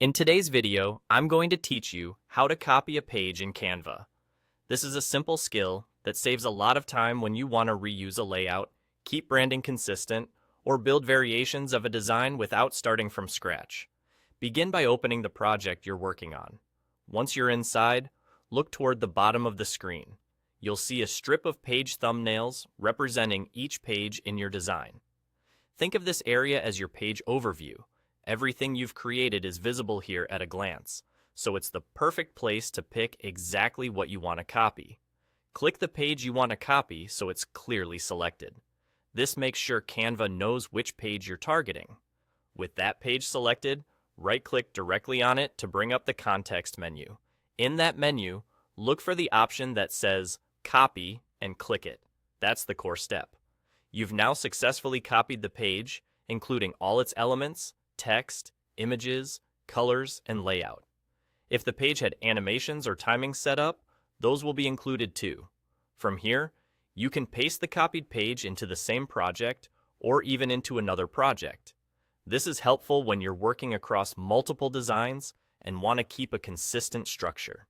In today's video, I'm going to teach you how to copy a page in Canva. This is a simple skill that saves a lot of time when you want to reuse a layout, keep branding consistent, or build variations of a design without starting from scratch. Begin by opening the project you're working on. Once you're inside, look toward the bottom of the screen. You'll see a strip of page thumbnails representing each page in your design. Think of this area as your page overview. Everything you've created is visible here at a glance, so it's the perfect place to pick exactly what you want to copy. Click the page you want to copy so it's clearly selected. This makes sure Canva knows which page you're targeting. With that page selected, right-click directly on it to bring up the context menu. In that menu, look for the option that says Copy and click it. That's the core step. You've now successfully copied the page, including all its elements, text, images, colors, and layout. If the page had animations or timing set up, those will be included too. From here, you can paste the copied page into the same project or even into another project. This is helpful when you're working across multiple designs and want to keep a consistent structure.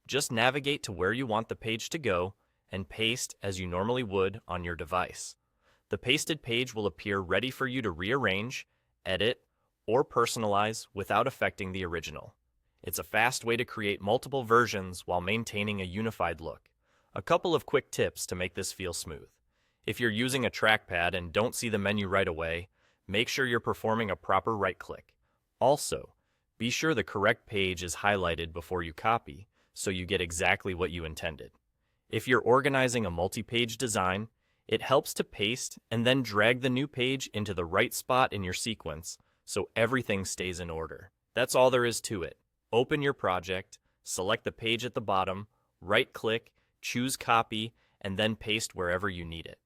Just navigate to where you want the page to go and paste as you normally would on your device. The pasted page will appear ready for you to rearrange, edit, or personalize without affecting the original. It's a fast way to create multiple versions while maintaining a unified look. A couple of quick tips to make this feel smooth. If you're using a trackpad and don't see the menu right away, make sure you're performing a proper right-click. Also, be sure the correct page is highlighted before you copy, so you get exactly what you intended. If you're organizing a multi-page design, it helps to paste and then drag the new page into the right spot in your sequence so everything stays in order. That's all there is to it. Open your project, select the page at the bottom, right-click, choose Copy, and then paste wherever you need it.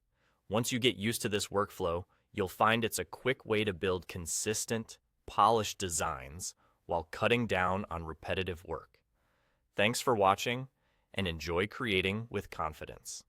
Once you get used to this workflow, you'll find it's a quick way to build consistent, polished designs while cutting down on repetitive work. Thanks for watching, and enjoy creating with confidence.